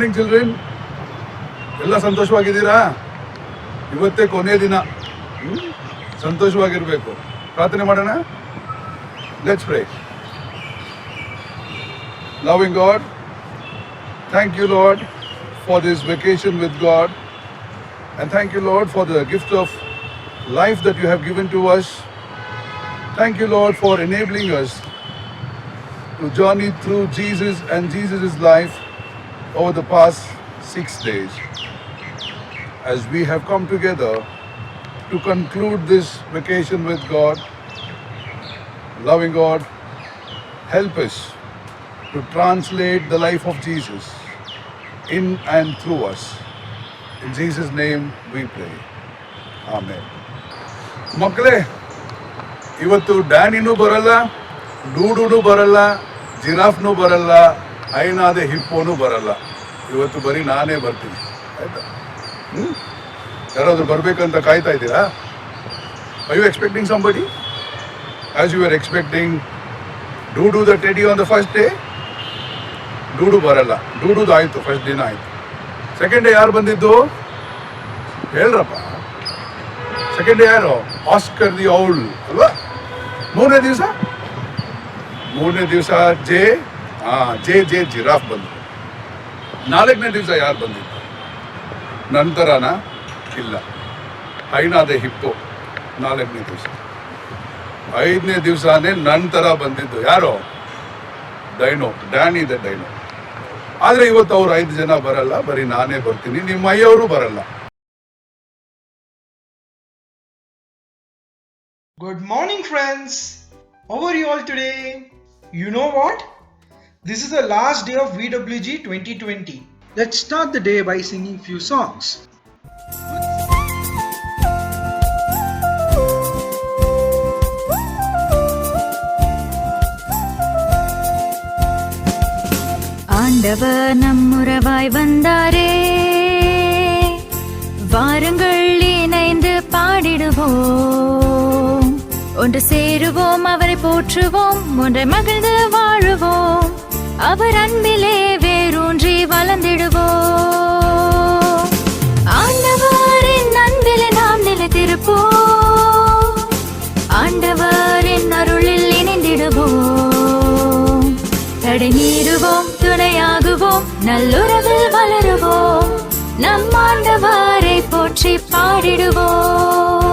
Morning children, ಎಲ್ಲ ಸಂತೋಷವಾಗಿದ್ದೀರಾ? ಇವತ್ತೇ ಕೊನೆ ದಿನ, ಸಂತೋಷವಾಗಿರಬೇಕು. ಪ್ರಾರ್ಥನೆ ಮಾಡೋಣ. Let's pray. Loving God, thank you Lord for this vacation with God, and thank you Lord for the gift of life that you have given to us. Thank you Lord for enabling us to journey through Jesus and Jesus' life over the past 6 days. As we have come together to conclude this vacation with God, loving God, help us to translate the life of Jesus in and through us. In Jesus' name we pray. Amen. ಮಕ್ಕಳೇ, ಇವತ್ತು ಡ್ಯಾನಿನೂ ಬರಲ್ಲ, ಡೂಡುನೂ ಬರಲ್ಲ, ಜಿರಾಫ್ನೂ ಬರಲ್ಲ, ಐನಾದೆ ಹಿಪ್ಪೋನೂ ಬರಲ್ಲ. ಇವತ್ತು ಬರೀ ನಾನೇ ಬರ್ತೀನಿ. ಆಯ್ತಾ? ಯಾರಾದರೂ ಬರಬೇಕಂತ ಕಾಯ್ತಾ ಇದ್ದೀರಾ? Are you expecting somebody? As you were expecting Dudu the teddy on the first day? ಡೂಡು ಬರಲ್ಲ. ಡೂಡುದು ಆಯಿತು, ಫಸ್ಟ್ ದಿನ ಆಯಿತು. ಸೆಕೆಂಡ್ ಡೇ ಯಾರು ಬಂದಿದ್ದು ಹೇಳ್ರಪ್ಪ? ಸೆಕೆಂಡ್ ಡೇ ಯಾರು? ಆಸ್ಕರ್ ದಿ ಔಲ್ ಅಲ್ವಾ? ಮೂರನೇ ದಿವಸ ಜೆ ಜಿರಾಫ್ ಬಂದು. ನಾಲ್ಕನೇ ದಿವಸ ಯಾರು ಬಂದಿದ್ದು? ನಂತರನ? ಇಲ್ಲ, ಐನಾದೆ ಹಿಪ್ಪು. ನಾಲ್ಕನೇ ದಿವಸ. ಐದನೇ ದಿವಸನೇ ನಂತರ ಬಂದಿದ್ದು ಯಾರು? Dino, Danny the dino. ಆದರೆ ಇವತ್ತು ಅವ್ರು 5 ಜನ ಬರಲ್ಲ, ಬರೀ ನಾನೇ ಬರ್ತೀನಿ. ನಿಮ್ಮ ಅಯ್ಯವರು ಬರಲ್ಲ. Good morning friends. How are you all today? You know what? This is the last day of VWG 2020. Let's start the day by singing few songs. ஆண்டவர் நம்முறவாய் வந்தாரே, வாருங்கள் இணைந்து பாடிடுவோம். ஒன்று சேருவோம், அவரை போற்றுவோம், ஒன்றை மகிழ்ந்து வாழுவோம். அவர் அன்பிலே வேரூன்றி வளர்ந்திடுவோம். ஆண்டவரின் அன்பிலே நாம் நிலைத்திருப்போம். ஆண்டவரின் அருளில் இணைந்திடுவோம். தடை மீறுவோம், துணையாகுவோம், நல்லுறவில் வளருவோம். நம் ஆண்டவரை போற்றி பாடிடுவோம்.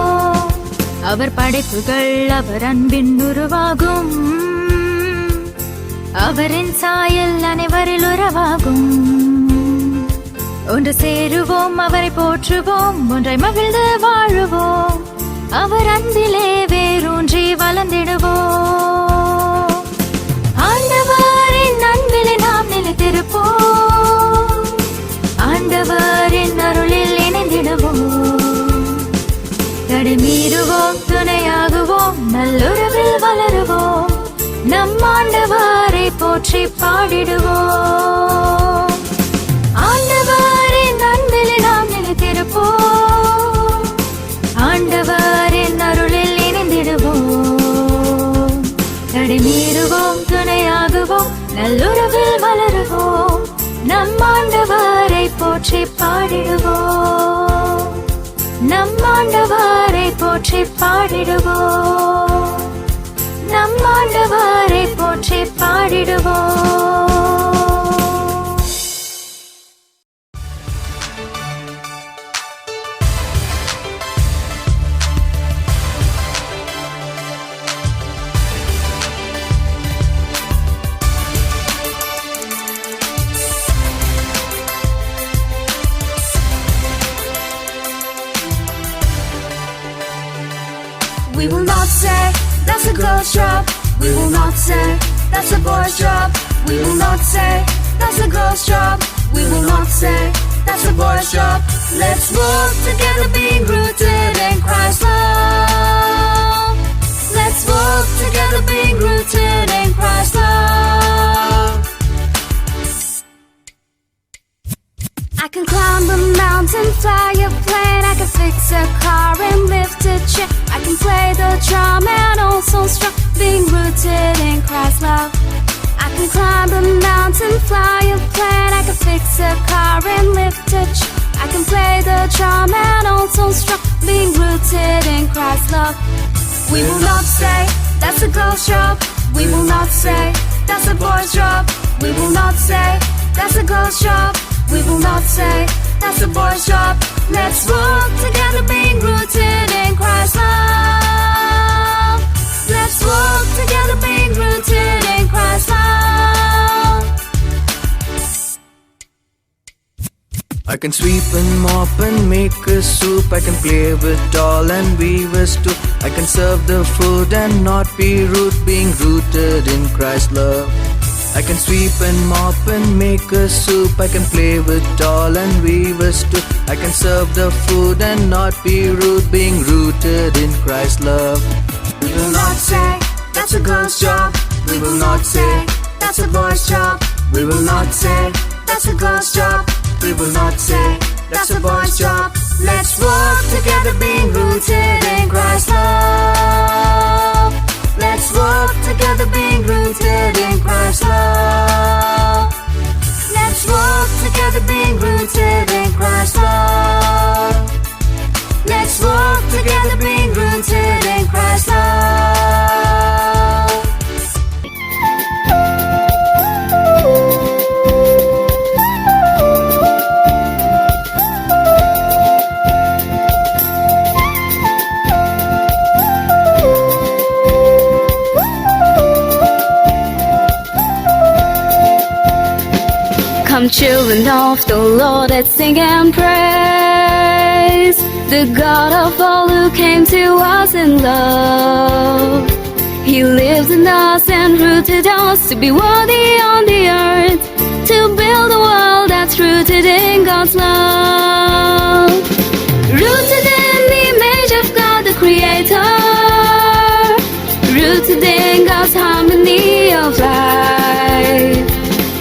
அவர் படைப்புகள் அவர் அன்பின் உருவாகும். அவரின் சாயல் அனைவரில் உறவாகும். ஒன்று சேருவோம், அவரை போற்றுவோம், ஒன்றை மகிழ்ந்து வாழுவோம். அவர் அன்பிலே வேரூன்றி வளர்ந்திடுவோம். ஆண்டவரின் அன்பிலே நாம் நிலைத்திருப்போம். ஆண்டவரின் அருளில் இணைந்திடுவோம். தடை மீறுவோம், துணையாகுவோம், நல்லுறவில் வளருவோம். நம் ஆண்டவரை போற்றி பாடிடுவோம். ஆண்டவரின் அன்பிலே நாம் நிலைத்திருப்போம். ஆண்டவரின் அருளில் இணைந்திடுவோம். தடை மீறுவோம், துணையாகுவோம், நல்லுறவில் வளருவோம். நம் ஆண்டவரை போற்றி பாடிடுவோம். நம் ஆண்டவரை போற்றி பாடிடுவோம். நம் ஆண்டவரை போற்றி பாடிடுவோம். We will not say that's a girl's job. We will not say that's a boy's job. We will not say that's a girl's job. We will not say that's a boy's job. Let's work together, being rooted in Christ's love. Let's work together, being rooted in Christ's love. I can climb a mountain, fly a plane, I can fix a car and lift a chair. I can play the drum and also strong, being rooted in Christ's love. I can can climb a mountain, fly a plane, I can fix a car and lift a truck. I can play the drum and also struck, being rooted in Christ's love. We will not say that's a girl's job. We will not say that's a boy's job. We will not say that's a girl's job. We will not say that's a boy's job. Let's walk together, being rooted in Christ's love. Let's walk together, being rooted in Christ's love. I can sweep and mop and make a soup. I can play with doll and weavers too. I can serve the food and not be rude, being rooted in Christ's love. I can sweep and mop and make a soup. I can play with doll and weavers too. I can serve the food and not be rude, being rooted in Christ's love. We will not say that's a girl's job. We will not say that's a boy's job. We will not say that's a girl's job. We will not say that's a boy's job. Let's walk together, being rooted in Christ's love. Let's walk together, being rooted in Christ's love. Let's walk together, being rooted in Christ's love. Let's walk together, being rooted in Christ's love. Come children of the Lord, let's sing and praise the God of all who came to us in love. He lives in us and rooted us to be worthy on the earth, to build a world that's rooted in God's love. Rooted in the image of God the Creator, rooted in God's harmony of life.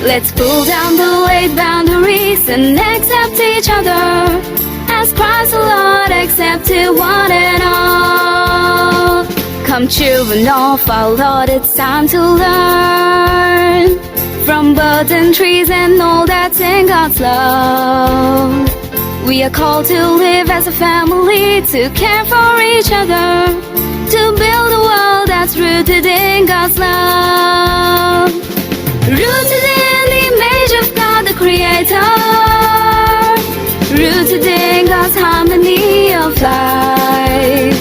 Let's pull down the laid boundaries and accept each other as Christ the Lord accepted one and all. Come children of our Lord, it's time to learn from birds and trees and all that's in God's love. We are called to live as a family, to care for each other, to build a world that's rooted in God's love. Rooted in the image of God the Creator, rooted in God's harmony of life.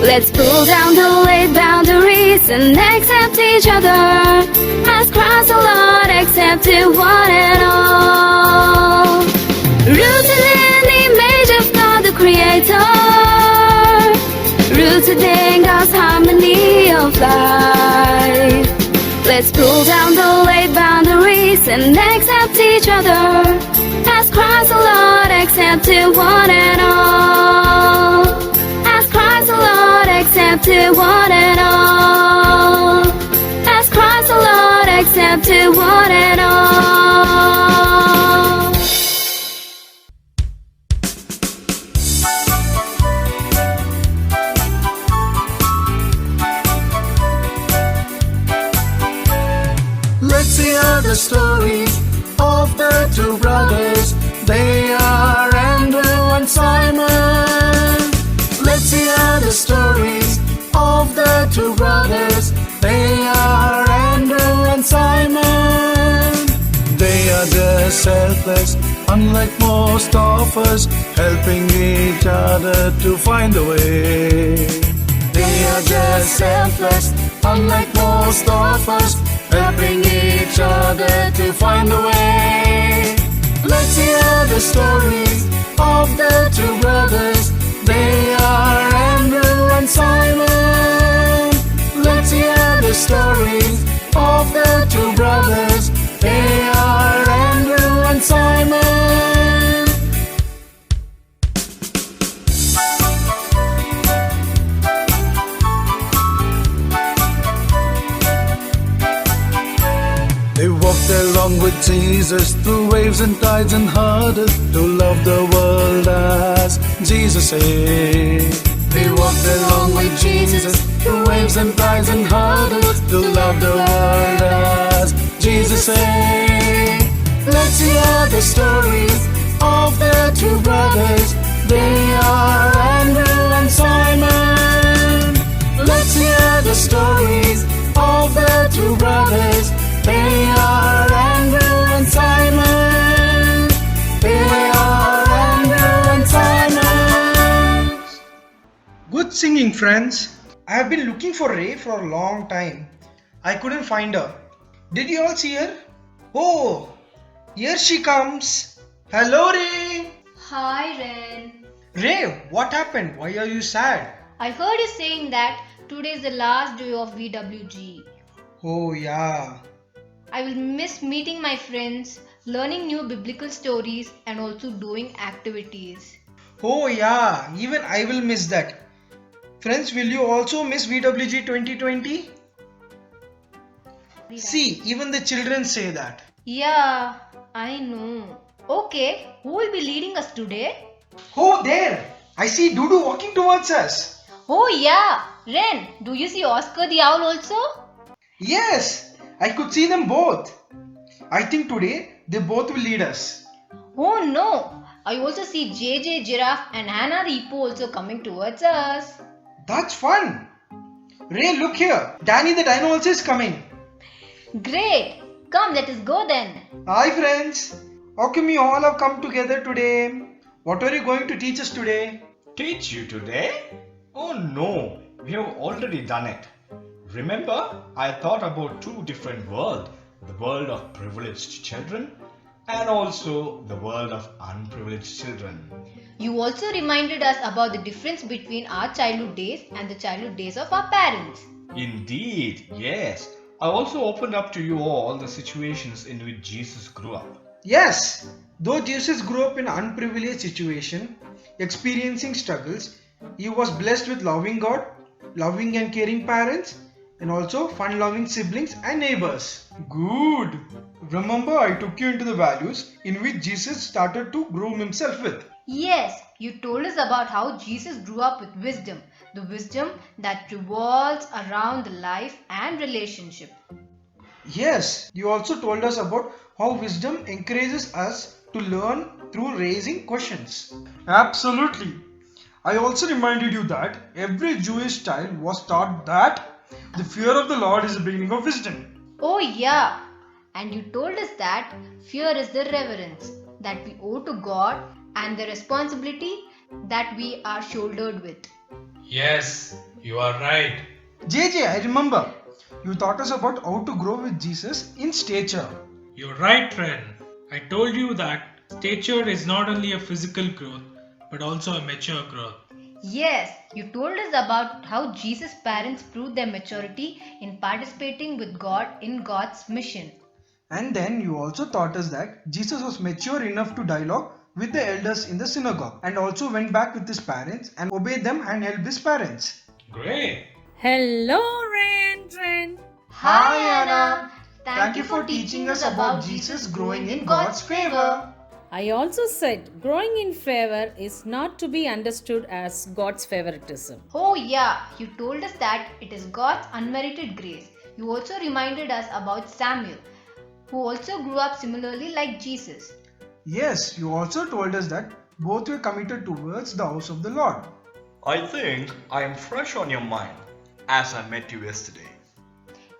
Let's pull down the laid boundaries and accept each other as Christ the Lord accepted one and all. Rooted in the image of God the Creator, rooted in God's harmony of life. Let's pull down the laid boundaries and accept each other as Christ the Lord accepted one and all. As Christ the Lord accepted one and all. As Christ the Lord accepted one and all. Let's hear the story of the two brothers. They are Andrew and Simon. Let's hear the stories of the two brothers. They are Andrew and Simon. They are just selfless, unlike most of us, helping each other to find a way. They are just selfless, unlike most of us, helping each other to find a way. Let's hear the stories of the two brothers. They are Andrew and Simon. Let's hear the stories of the two brothers. They are Andrew and Simon. They walked along with Jesus through waves and tides and hurdles to love the world as Jesus said. They walked along with Jesus through waves and tides and hurdles to love the world as Jesus say. Let's hear the stories of the two brothers. They are Andrew and Simon. Let's hear the stories of the two brothers. They are Andrew and Simon. They are Andrew and Simon. Good singing, friends. I have been looking for Ray for a long time. I couldn't find her. Did you all see her? Oh, here she comes. Hello, Ray. Hi Ren. Ray, what happened? Why are you sad? I heard you saying that today is the last day of VWG. Oh, yeah. I will miss meeting my friends, learning new biblical stories, and also doing activities. Oh, yeah. Even I will miss that. Friends, will you also miss VWG 2020? See, even the children say that. Yeah, I know. Okay, who will be leading us today? Oh, there! I see Dudu walking towards us. Oh yeah, Ren, do you see Oscar the owl also? Yes, I could see them both. I think today they both will lead us. Oh no, I also see JJ Giraffe and Hannah the hippo also coming towards us. That's fun. Ray, look here. Danny the dino also is coming. Great, come let us go then. Hi, friends. How come you all have come together today? What are you going to teach us today? Teach you today? Oh no, we have already done it. Remember, I thought about two different worlds, the world of privileged children and also the world of unprivileged children. You also reminded us about the difference between our childhood days and the childhood days of our parents. Indeed, yes. I also opened up to you all the situations in which Jesus grew up. Yes, though Jesus grew up in an unprivileged situation, experiencing struggles, he was blessed with loving God, loving and caring parents, and also fun-loving siblings and neighbors. Good. Remember, I took you into the values in which Jesus started to groom himself with. Yes, you told us about how Jesus grew up with wisdom, the wisdom that revolves around the life and relationship. Yes, you also told us about how wisdom encourages us to learn through raising questions. Absolutely. I also reminded you that every Jewish child was taught that the fear of the Lord is the beginning of wisdom. Oh yeah, and you told us that fear is the reverence that we owe to God and the responsibility that we are shouldered with. Yes, you are right. JJ, I remember. You taught us about how to grow with Jesus in stature. You're right, Ren. I told you that stature is not only a physical growth but also a mature growth. Yes, you told us about how Jesus' parents proved their maturity in participating with God in God's mission. And then you also taught us that Jesus was mature enough to dialogue with the elders in the synagogue and also went back with his parents and obeyed them and helped his parents. Great. Hello, Ren. Hi Anna, thank you for teaching us about Jesus growing in God's favor. I also said growing in favor is not to be understood as God's favoritism. Oh yeah, you told us that it is God's unmerited grace. You also reminded us about Samuel, who also grew up similarly like Jesus. Yes, you also told us that both were committed towards the house of the Lord. I think I am fresh on your mind as I met you yesterday.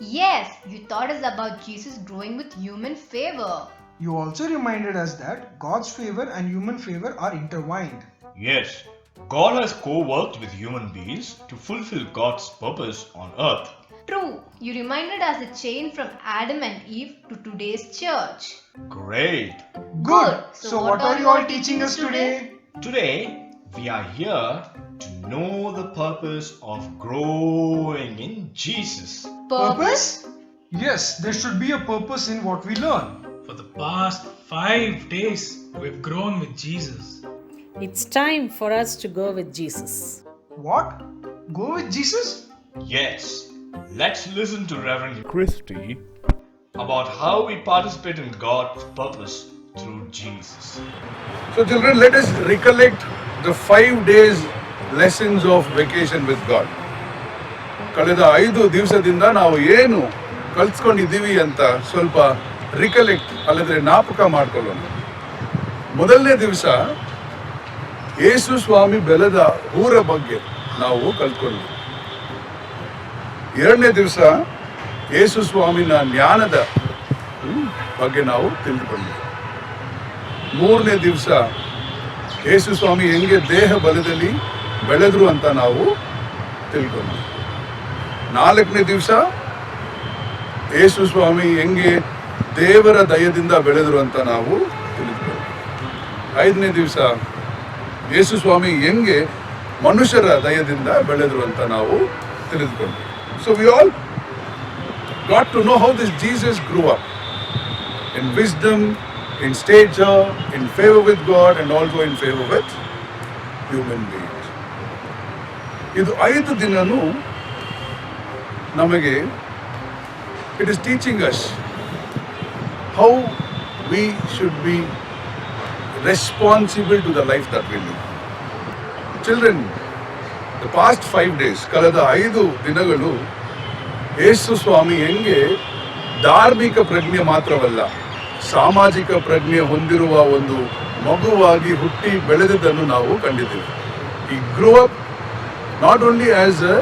Yes, you taught us about Jesus growing with human favor. You also reminded us that God's favor and human favor are intertwined. Yes, God has co-worked with human beings to fulfill God's purpose on earth. True, you reminded us the chain from Adam and Eve to today's church. Great! Good. So what are you all teaching us today? Today, we are here to know the purpose of growing in Jesus. Purpose? Yes, there should be a purpose in what we learn. For the past 5 days, we've grown with Jesus. It's time for us to go with Jesus. What? Go with Jesus? Yes, let's listen to Reverend Christie about how we participate in God's purpose through Jesus. So, children, let us recollect the 5 days lessons of vacation with God. ಕಳೆದ 5 ದಿವಸದಿಂದ ನಾವು ಏನು ಕಲ್ತ್ಕೊಂಡಿದ್ದೀವಿ ಅಂತ ಸ್ವಲ್ಪ recollect ಅಲ್ಲದ್ರೆ ಜ್ಞಾಪಕ ಮಾಡ್ಕೊಳ್ಳೋಣ. ಮೊದಲನೇ ದಿವಸ ಯೇಸು ಸ್ವಾಮಿ ಬೆಳೆದ ಊರ ಬಗ್ಗೆ ನಾವು ಕಲ್ತ್ಕೊಂಡ್ವಿ. ಎರಡನೇ ದಿವಸ ಯೇಸು ಸ್ವಾಮಿನ ಜ್ಞಾನದ ಬಗ್ಗೆ ನಾವು ತಿಳ್ಕೊಂಡ್ವಿ. ಮೂರನೇ ದಿವಸ ಯೇಸು ಸ್ವಾಮಿ ಹೆಂಗೆ ದೇಹ ಬಲದಲ್ಲಿ ಬೆಳೆದ್ರು ಅಂತ ನಾವು ತಿಳ್ಕೊಂಡ್ವಿ. ನಾಲ್ಕನೇ ದಿವಸ ಯೇಸು ಸ್ವಾಮಿ ಹೆಂಗೆ ದೇವರ ದಯದಿಂದ ಬೆಳೆದ್ರು ಅಂತ ನಾವು ತಿಳಿದುಕೊಂಡ್ವಿ. ಐದನೇ ದಿವಸ ಯೇಸು ಸ್ವಾಮಿ ಹೆಂಗೆ ಮನುಷ್ಯರ ದಯದಿಂದ ಬೆಳೆದ್ರು ಅಂತ ನಾವು ತಿಳಿದುಕೊಂಡ್ವಿ. So we all got to know how this Jesus grew up in wisdom, in stature, in favor with God and also in favor with human beings. ಇದು 5 ದಿನನೂ ನಮಗೆ it is teaching us how we should be responsible to the life that we live. Children, the past 5 days, ಕಳೆದ 5 ದಿನಗಳು ಯೇಸು ಸ್ವಾಮಿ ಹೆಂಗೆ ಧಾರ್ಮಿಕ ಪ್ರಜ್ಞೆ ಮಾತ್ರವಲ್ಲ, ಸಾಮಾಜಿಕ ಪ್ರಜ್ಞೆ ಹೊಂದಿರುವ ಒಂದು ಮಗುವಾಗಿ ಹುಟ್ಟಿ ಬೆಳೆದದ್ದನ್ನು ನಾವು ಕಂಡಿದ್ದೇವೆ. He grew up not only as a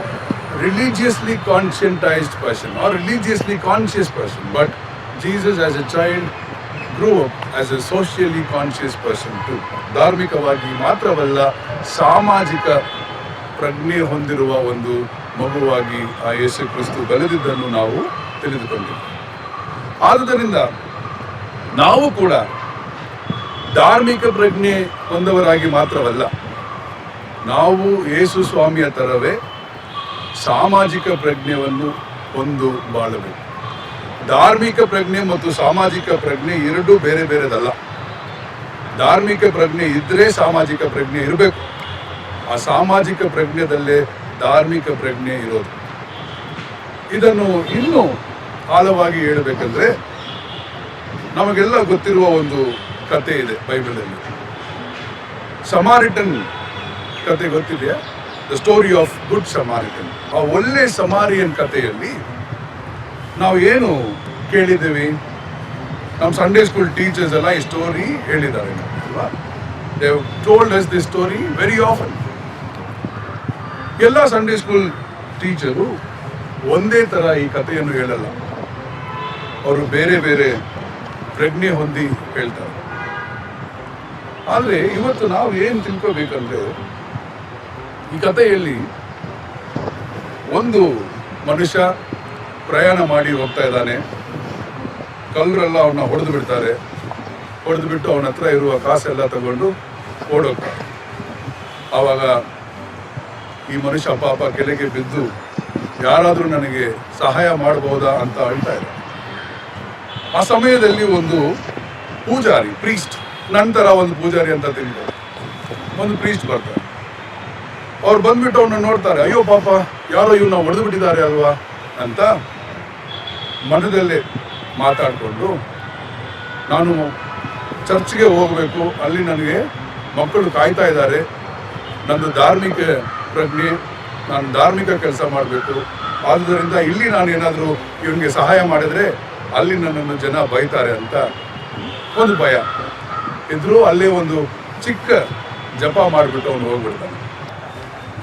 religiously conscientized person or religiously conscious person, but Jesus as a child grew up as a socially conscious person too. ಧಾರ್ಮಿಕವಾಗಿ ಮಾತ್ರವಲ್ಲ, ಸಾಮಾಜಿಕ ಪ್ರಜ್ಞೆ ಹೊಂದಿರುವ ಒಂದು ಮಗುವಾಗಿ ಆ ಯೇಸು ಕ್ರಿಸ್ತು ಬೆಳೆದಿದ್ದನ್ನು ನಾವು ತಿಳಿದುಕೊಂಡಿದ್ದೇವೆ. ಆದುದರಿಂದ ನಾವು ಕೂಡ ಧಾರ್ಮಿಕ ಪ್ರಜ್ಞೆ ಹೊಂದವರಾಗಿ ಮಾತ್ರವಲ್ಲ, ನಾವು ಯೇಸು ಸ್ವಾಮಿಯ ಥರವೇ ಸಾಮಾಜಿಕ ಪ್ರಜ್ಞೆಯನ್ನು ಹೊಂದು ಬಾಳಬೇಕು. ಧಾರ್ಮಿಕ ಪ್ರಜ್ಞೆ ಮತ್ತು ಸಾಮಾಜಿಕ ಪ್ರಜ್ಞೆ ಎರಡೂ ಬೇರೆ ಬೇರೆದಲ್ಲ. ಧಾರ್ಮಿಕ ಪ್ರಜ್ಞೆ ಇದ್ದರೆ ಸಾಮಾಜಿಕ ಪ್ರಜ್ಞೆ ಇರಬೇಕು. ಆ ಸಾಮಾಜಿಕ ಪ್ರಜ್ಞೆದಲ್ಲೇ ಧಾರ್ಮಿಕ ಪ್ರಜ್ಞೆ ಇರೋದು. ಇದನ್ನು ಇನ್ನೂ ಆಳವಾಗಿ ಹೇಳಬೇಕಂದ್ರೆ ನಮಗೆಲ್ಲ ಗೊತ್ತಿರುವ ಒಂದು ಕತೆ ಇದೆ ಬೈಬಲಲ್ಲಿ. ಸಮಾರಿಟನ್ ಕತೆ ಗೊತ್ತಿದೆಯಾ? The story of good Samaritan. ಆ ಒಳ್ಳೆ ಸಮಾರಿಯನ್ ಕಥೆಯಲ್ಲಿ ನಾವು ಏನು ಕೇಳಿದ್ದೀವಿ? ನಮ್ಮ ಸಂಡೇ ಸ್ಕೂಲ್ ಟೀಚರ್ಸ್ ಎಲ್ಲ ಈ ಸ್ಟೋರಿ ಹೇಳಿದ್ದಾರೆ ಅಲ್ವಾ? They have told us this story very often. ಎಲ್ಲ ಸಂಡೇ ಸ್ಕೂಲ್ ಟೀಚರು ಒಂದೇ ಥರ ಈ ಕಥೆಯನ್ನು ಹೇಳಲ್ಲ, ಅವರು ಬೇರೆ ಬೇರೆ ಪ್ರಜ್ಞೆ ಹೊಂದಿ ಹೇಳ್ತಾರೆ. ಆದರೆ ಇವತ್ತು ನಾವು ಏನು ತಿಳ್ಕೋಬೇಕಂದ್ರೆ, ಈ ಕಥೆಯಲ್ಲಿ ಒಂದು ಮನುಷ್ಯ ಪ್ರಯಾಣ ಮಾಡಿ ಹೋಗ್ತಾ ಇದ್ದಾನೆ. ಕಳ್ಳರೆಲ್ಲ ಅವನ್ನ ಹೊಡೆದು ಬಿಡ್ತಾರೆ. ಹೊಡೆದು ಬಿಟ್ಟು ಅವನ ಹತ್ರ ಇರುವ ಕಾಸೆಲ್ಲ ತಗೊಂಡು ಓಡೋಗ್ತಾರೆ. ಆವಾಗ ಈ ಮನುಷ್ಯ ಪಾಪ ಕೆಳಗೆ ಬಿದ್ದು ಯಾರಾದರೂ ನನಗೆ ಸಹಾಯ ಮಾಡಬಹುದಾ ಅಂತ ಅಳ್ತಾ ಇದ್ದಾರೆ. ಆ ಸಮಯದಲ್ಲಿ ಒಂದು ಪೂಜಾರಿ, ಪ್ರೀಸ್ಟ್, ನಂತರ ಒಂದು ಪೂಜಾರಿ ಅಂತ ತಿಳಿತಾರೆ, ಒಂದು ಪ್ರೀಸ್ಟ್ ಬರ್ತಾರೆ. ಅವ್ರು ಬಂದ್ಬಿಟ್ಟು ಅವನ್ನ ನೋಡ್ತಾರೆ. ಅಯ್ಯೋ ಪಾಪ, ಯಾರೋ ಇವನ್ನ ಹೊಡೆದು ಬಿಟ್ಟಿದ್ದಾರೆ ಅಲ್ವಾ ಅಂತ ಮನದಲ್ಲೇ ಮಾತಾಡಿಕೊಂಡು, ನಾನು ಚರ್ಚ್ಗೆ ಹೋಗಬೇಕು, ಅಲ್ಲಿ ನನಗೆ ಮಕ್ಕಳು ಕಾಯ್ತಾ ಇದ್ದಾರೆ, ನಂದು ಧಾರ್ಮಿಕ ಪ್ರಜ್ಞೆ, ನಾನು ಧಾರ್ಮಿಕ ಕೆಲಸ ಮಾಡಬೇಕು, ಆದುದರಿಂದ ಇಲ್ಲಿ ನಾನು ಏನಾದರೂ ಇವನಿಗೆ ಸಹಾಯ ಮಾಡಿದರೆ ಅಲ್ಲಿ ನನ್ನನ್ನು ಜನ ಬೈತಾರೆ ಅಂತ ಒಂದು ಭಯ ಇದ್ರೂ ಅಲ್ಲೇ ಒಂದು ಚಿಕ್ಕ ಜಪ ಮಾಡಿಬಿಟ್ಟು ಅವನು ಹೋಗ್ಬಿಡ್ತಾನೆ.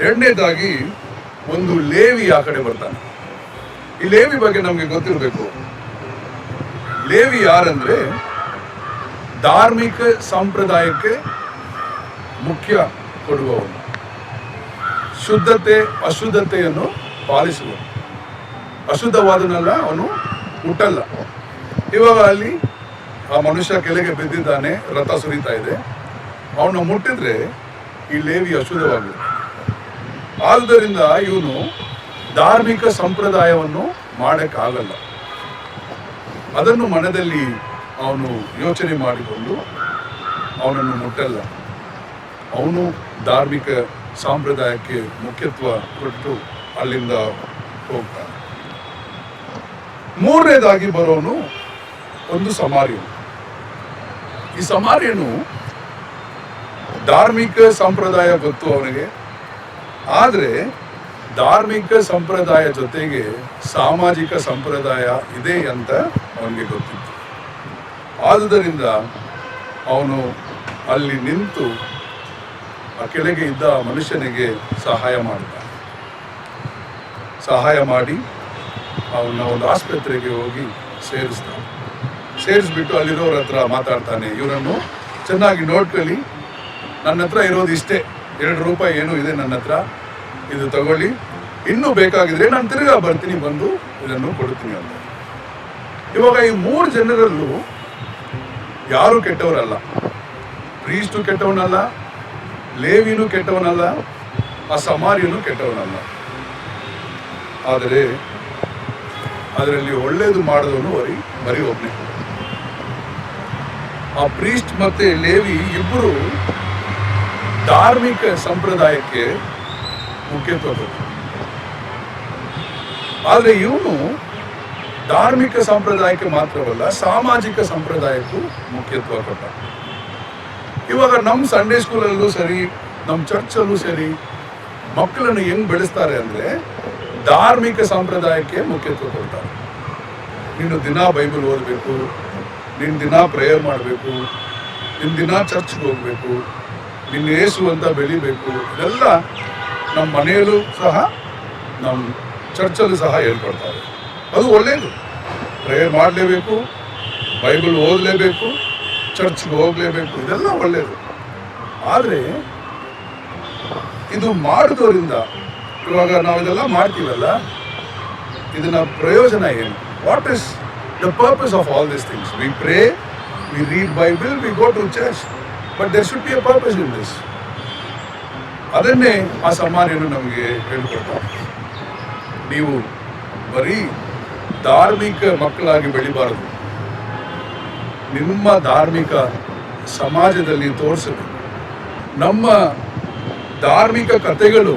ಎರಡನೇದಾಗಿ ಒಂದು ಲೇವಿ ಆ ಕಡೆ ಬರ್ತಾನೆ. ಈ ಲೇವಿ ಬಗ್ಗೆ ನಮಗೆ ಗೊತ್ತಿರಬೇಕು. ಲೇವಿ ಯಾರಂದ್ರೆ ಧಾರ್ಮಿಕ ಸಂಪ್ರದಾಯಕ್ಕೆ ಮುಖ್ಯ ಕೊಡುವವನು, ಶುದ್ಧತೆ ಅಶುದ್ಧತೆಯನ್ನು ಪಾಲಿಸುವ, ಅಶುದ್ಧವಾದನೆಲ್ಲ ಅವನು ಮುಟ್ಟಲ್ಲ. ಇವಾಗ ಅಲ್ಲಿ ಆ ಮನುಷ್ಯ ಕೆಳಗೆ ಬಿದ್ದಿದ್ದಾನೆ, ರಥ ಸುರಿತಾ ಇದೆ, ಅವನು ಮುಟ್ಟಿದ್ರೆ ಈ ಲೇವಿ ಅಶುದ್ಧವಾಗಿದೆ. ಆದುದರಿಂದ ಇವನು ಧಾರ್ಮಿಕ ಸಂಪ್ರದಾಯವನ್ನು ಮಾಡೋಕ್ಕಾಗಲ್ಲ. ಅದನ್ನು ಮನದಲ್ಲಿ ಅವನು ಯೋಚನೆ ಮಾಡಿಕೊಂಡು ಅವನನ್ನು ಮುಟ್ಟಲ್ಲ. ಅವನು ಧಾರ್ಮಿಕ ಸಂಪ್ರದಾಯಕ್ಕೆ ಮುಖ್ಯತ್ವ ಕೊಟ್ಟು ಅಲ್ಲಿಂದ ಹೋಗ್ತಾನೆ. ಮೂರನೇದಾಗಿ ಬರೋನು ಒಂದು ಸಮಾರ್ಯನು. ಈ ಸಮಾರ್ಯನು ಧಾರ್ಮಿಕ ಸಂಪ್ರದಾಯ ಗೊತ್ತು ಅವನಿಗೆ, ಆದರೆ ಧಾರ್ಮಿಕ ಸಂಪ್ರದಾಯ ಜೊತೆಗೆ ಸಾಮಾಜಿಕ ಸಂಪ್ರದಾಯ ಇದೆ ಅಂತ ಅವನಿಗೆ ಗೊತ್ತಿತ್ತು. ಆದುದರಿಂದ ಅವನು ಅಲ್ಲಿ ನಿಂತು ಆ ಕೆಳಗೆ ಇದ್ದ ಮನುಷ್ಯನಿಗೆ ಸಹಾಯ ಮಾಡ್ತಾನೆ. ಸಹಾಯ ಮಾಡಿ ಅವನ ಒಂದು ಆಸ್ಪತ್ರೆಗೆ ಹೋಗಿ ಸೇರಿಸ್ತಾನೆ. ಸೇರಿಸ್ಬಿಟ್ಟು ಅಲ್ಲಿರೋರ ಹತ್ರ ಮಾತಾಡ್ತಾನೆ, ಇವರನ್ನು ಚೆನ್ನಾಗಿ ನೋಡ್ಕೊಳ್ಳಿ, ನನ್ನ ಹತ್ರ ಇರೋದು ಇಷ್ಟೇ, 2 ರೂಪಾಯಿ ಏನೋ ಇದೆ ನನ್ನ ಹತ್ರ, ಇದು ತಗೊಳ್ಳಿ, ಇನ್ನೂ ಬೇಕಾಗಿದ್ರೆ ನಾನು ತಿರ್ಗಾ ಬರ್ತೀನಿ, ಬಂದು ಇದನ್ನು ಕೊಡ್ತೀನಿ ಅಂತ. ಇವಾಗ ಈ 3 ಜನರಲ್ಲೂ ಯಾರು ಕೆಟ್ಟವರಲ್ಲ. ಪ್ರೀಸ್ಟು ಕೆಟ್ಟವನಲ್ಲ, ಲೇವಿನೂ ಕೆಟ್ಟವನಲ್ಲ, ಆ ಸಮಾರ್ಯನೂ ಕೆಟ್ಟವನಲ್ಲ. ಆದರೆ ಅದರಲ್ಲಿ ಒಳ್ಳೇದು ಮಾಡಿದವನು ಬರೀ ಒಬ್ಬನೇ. ಆ ಪ್ರೀಸ್ಟ್ ಮತ್ತೆ ಲೇವಿ ಇಬ್ಬರು ಧಾರ್ಮಿಕ ಸಂಪ್ರದಾಯಕ್ಕೆ ಮುಖ್ಯತ್ವ ಕೊಟ್ಟರು. ಆದರೆ ಇವನು ಧಾರ್ಮಿಕ ಸಂಪ್ರದಾಯಕ್ಕೆ ಮಾತ್ರವಲ್ಲ, ಸಾಮಾಜಿಕ ಸಂಪ್ರದಾಯಕ್ಕೂ ಮುಖ್ಯತ್ವ ಕೊಟ್ಟ. ಇವಾಗ ನಮ್ಮ ಸಂಡೇ ಸ್ಕೂಲಲ್ಲೂ ಸರಿ, ನಮ್ಮ ಚರ್ಚಲ್ಲೂ ಸರಿ, ಮಕ್ಕಳನ್ನು ಹೆಂಗ್ ಬೆಳೆಸ್ತಾರೆ ಅಂದರೆ ಧಾರ್ಮಿಕ ಸಂಪ್ರದಾಯಕ್ಕೆ ಮುಖ್ಯತ್ವ ಕೊಡ್ತಾರೆ. ನೀನು ದಿನ ಬೈಬಲ್ ಓದಬೇಕು, ನೀನು ದಿನ ಪ್ರೇಯರ್ ಮಾಡಬೇಕು, ನಿನ್ನ ದಿನ ಚರ್ಚ್ಗೆ ಹೋಗ್ಬೇಕು, ನಿನ್ನ ಯೇಸು ಅಂತ ಬೆಳಿಬೇಕು. ಇದೆಲ್ಲ ನಮ್ಮ ಮನೆಯಲ್ಲೂ ಸಹ ನಮ್ಮ ಚರ್ಚಲ್ಲೂ ಸಹ ಹೇಳ್ಕೊಡ್ತಾರೆ. ಅದು ಒಳ್ಳೆಯದು. ಪ್ರೇಯರ್ ಮಾಡಲೇಬೇಕು, ಬೈಬಲ್ ಓದಲೇಬೇಕು, ಚರ್ಚ್ಗೆ ಹೋಗಲೇಬೇಕು, ಇದೆಲ್ಲ ಒಳ್ಳೆಯದು. ಆದರೆ ಇದು ಮಾಡೋದ್ರಿಂದ, ಇವಾಗ ನಾವು ಇದೆಲ್ಲ ಮಾಡ್ತೀವಲ್ಲ, ಇದನ್ನ ಪ್ರಯೋಜನ ಏನು? What is the purpose of all these things? We pray, we read Bible, we go to church, but there should be a purpose in this. ಅದನ್ನೇ ಆ ಸಮಾರ್ಯನು ನಮಗೆ ಹೇಳ್ಕೊಡ್ತಾರೆ. ನೀವು ಬರೀ ಧಾರ್ಮಿಕ ಮಕ್ಕಳಾಗಿ ಬೆಳಿಬಾರದು, ನಿಮ್ಮ ಧಾರ್ಮಿಕ ಸಮಾಜದಲ್ಲಿ ತೋರಿಸಬೇಕು. ನಮ್ಮ ಧಾರ್ಮಿಕ ಕಥೆಗಳು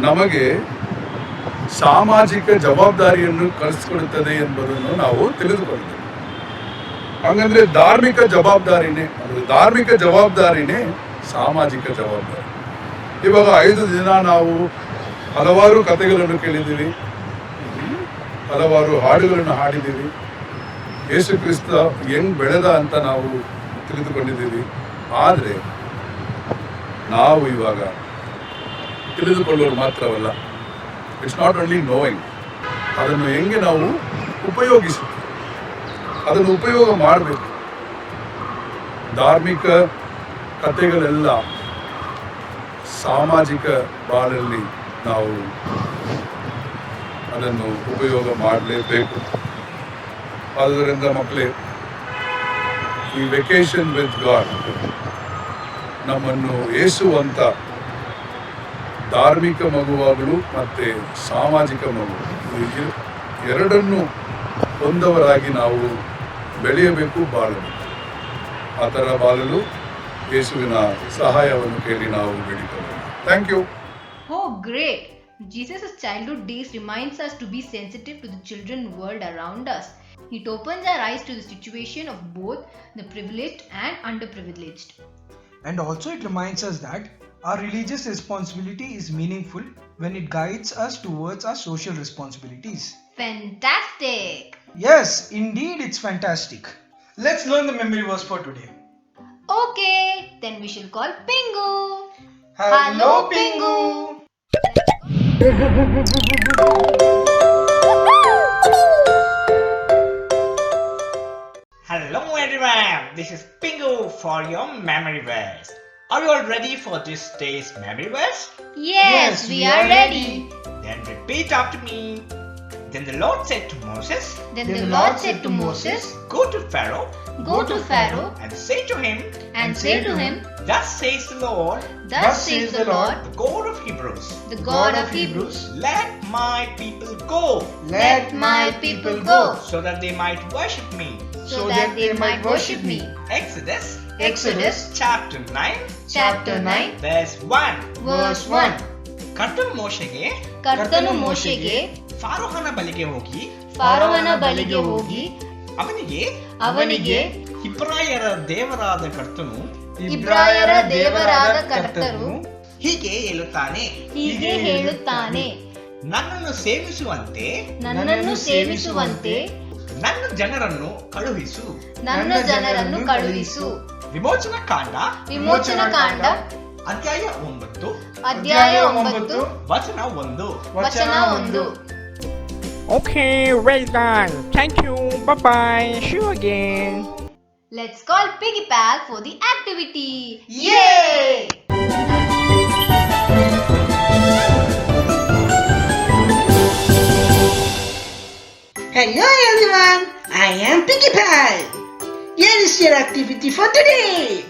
ನಮಗೆ ಸಾಮಾಜಿಕ ಜವಾಬ್ದಾರಿಯನ್ನು ಕಲಿಸ್ಕೊಡುತ್ತದೆ ಎಂಬುದನ್ನು ನಾವು ತಿಳಿದುಕೊಳ್ಳಬೇಕು. ಹಂಗಂದ್ರೆ ಧಾರ್ಮಿಕ ಜವಾಬ್ದಾರಿನೇ ಸಾಮಾಜಿಕ ಜವಾಬ್ದಾರಿ. ಇವಾಗ 5 ದಿನ ನಾವು ಹಲವಾರು ಕಥೆಗಳನ್ನು ಕೇಳಿದ್ದೀವಿ, ಹಲವಾರು ಹಾಡುಗಳನ್ನು ಹಾಡಿದ್ದೀವಿ, ಯೇಸು ಕ್ರಿಸ್ತ ಹೆಂಗ್ ಬೆಳೆದ ಅಂತ ನಾವು ತಿಳಿದುಕೊಂಡಿದ್ದೀವಿ. ಆದರೆ ನಾವು ಇವಾಗ ತಿಳಿದುಕೊಳ್ಳೋರು ಮಾತ್ರವಲ್ಲ, ಇಟ್ಸ್ ನಾಟ್ ಓನ್ಲಿ ನೋಯಿಂಗ್, ಅದನ್ನು ಹೆಂಗೆ ನಾವು ಉಪಯೋಗಿಸುತ್ತೀವಿ, ಅದನ್ನು ಉಪಯೋಗ ಮಾಡಬೇಕು. ಧಾರ್ಮಿಕ ಕಥೆಗಳೆಲ್ಲ ಸಾಮಾಜಿಕ ಬಾಳಲ್ಲಿ ನಾವು ಅದನ್ನು ಉಪಯೋಗ ಮಾಡಲೇಬೇಕು. ಆದ್ದರಿಂದ ಮಕ್ಕಳೇ, ಈ ವೆಕೇಶನ್ ವಿತ್ ಗಾಡ್ ನಮ್ಮನ್ನು ಯೇಸು ಅಂತ ಧಾರ್ಮಿಕ ಮಗುವಾಗಲು ಮತ್ತು ಸಾಮಾಜಿಕ ಮಗು ಎರಡನ್ನೂ ಹೊಂದವರಾಗಿ ನಾವು ಬೆಳೆಯಬೇಕು, ಬಾಳಬೇಕು. ಆ ಥರ ಬಾಳಲು ಯೇಸುವಿನ ಸಹಾಯವನ್ನು ಕೇಳಿ ನಾವು ಬೇಡಿಕೊಳ್ಳೋಣ. Thank you. Oh, great! Jesus' childhood days reminds us to be sensitive to the children world around us. It opens our eyes to the situation of both the privileged and underprivileged. And also it reminds us that our religious responsibility is meaningful when it guides us towards our social responsibilities. Fantastic! Yes, indeed it's fantastic. Let's learn the memory verse for today. Okay, then we shall call Pingu. Hello, Pingu! Hello everyone, this is Pingu for your memory verse. Are you all ready for this day's memory verse? Yes, we are ready. Then repeat after me. Then the Lord said to Moses, Then the Lord said to Moses, Go to Pharaoh Go to Pharaoh and say to him, Thus says the Lord, Thus says the Lord, the God of Hebrews, the God of Hebrews, let my people go, let my people go, so that they might worship me. so that they might worship me. Exodus chapter 9, verse 1. verse 1. ಕರ್ತನು ಮೋಶೆಗೆ ಕರ್ತನು ಮೋಶೆಗೆ ಫಾರೋಹನ ಬಳಿಗೆ ಹೋಗಿ ಫಾರೋಹನ ಬಳಿಗೆ ಹೋಗಿ ಅವನಿಗೆ ಇಬ್ರಾಯರ ದೇವರಾದ ಕರ್ತನು ಇಬ್ರಾಯರ ದೇವರಾದ ಕರ್ತನು ಹೀಗೆ ಹೇಳುತ್ತಾನೆ, ನನ್ನನ್ನು ಸೇವಿಸುವಂತೆ ನನ್ನನ್ನು ಸೇವಿಸುವಂತೆ ನನ್ನ ಜನರನ್ನು ಕಳುಹಿಸು. ನನ್ನ ಜನರನ್ನು ಕಳುಹಿಸು. ವಿಮೋಚನಾ ಕಾಂಡ ವಿಮೋಚನಾ ಕಾಂಡ ಅಧ್ಯಾಯ 9 ಅಧ್ಯಾಯ 9 ವಚನ 1. ವಚನ 1. Okay, well done. Thank you. Bye bye. See you again. Let's call Piggy Pal for the activity. Yay! Hello everyone, I am Piggy Pal. Here is your activity for today.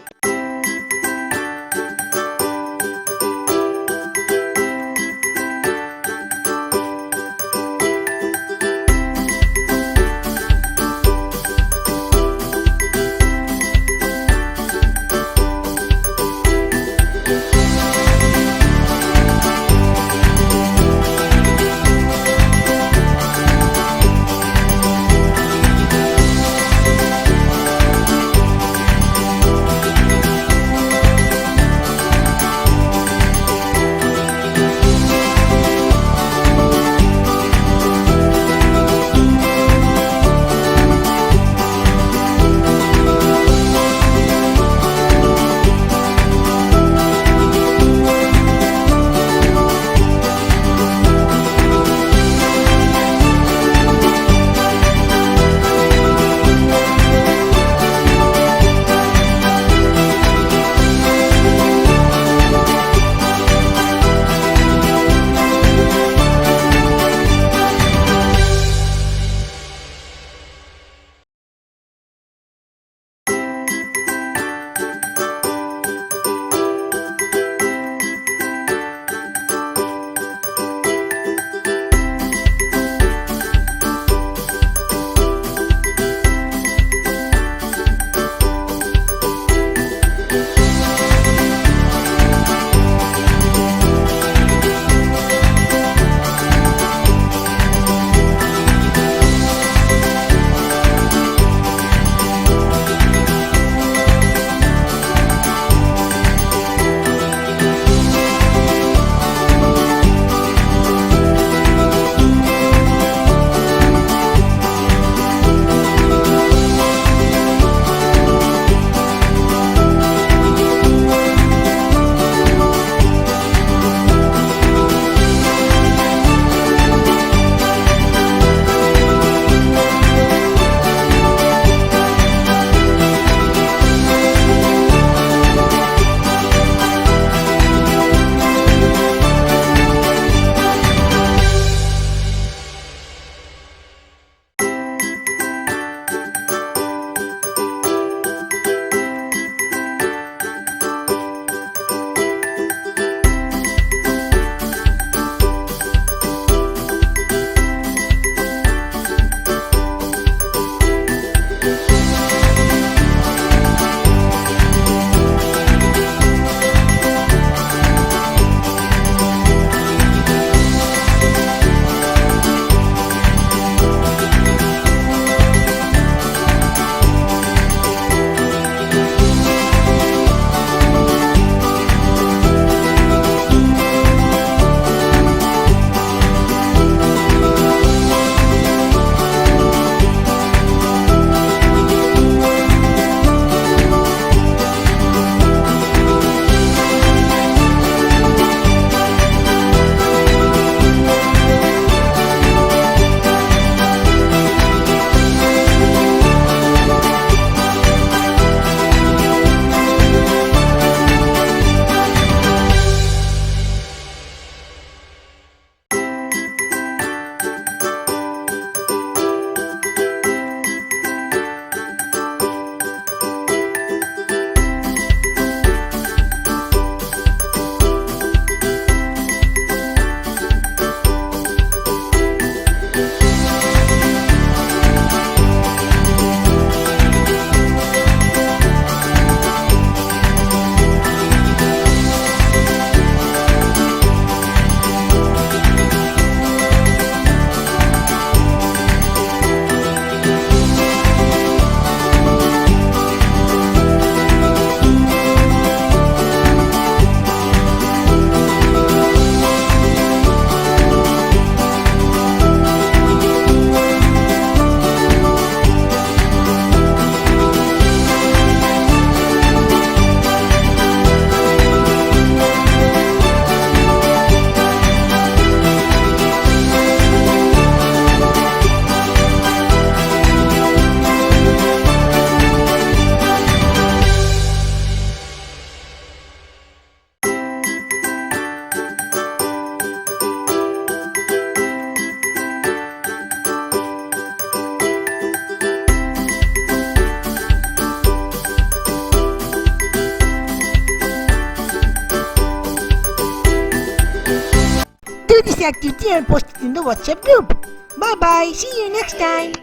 this activity and post it in the WhatsApp group. Bye bye. See you next time.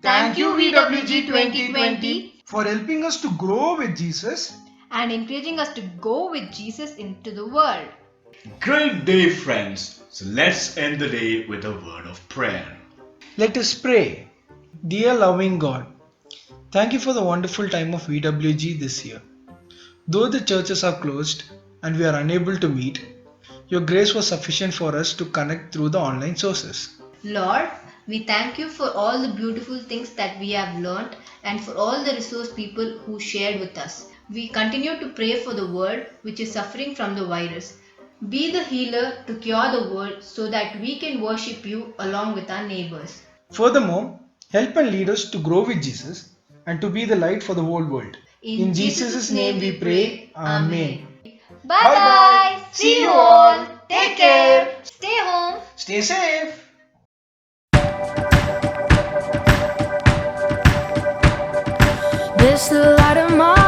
Thank you, VWG 2020, for helping us to grow with Jesus. and encouraging us to go with Jesus into the world. Great day, friends. So let's end the day with a word of prayer. Let us pray. Dear loving God, thank you for the wonderful time of VWG this year. Though the churches are closed and we are unable to meet, your grace was sufficient for us to connect through the online sources. Lord, we thank you for all the beautiful things that we have learnt and for all the resource people who shared with us. We continue to pray for the world which is suffering from the virus. Be the healer to cure the world so that we can worship you along with our neighbors. Furthermore, help and lead us to grow with Jesus and to be the light for the whole world. In Jesus' name we pray. Amen. Bye bye. See you all. Take care. Stay home. Stay safe. This the light of my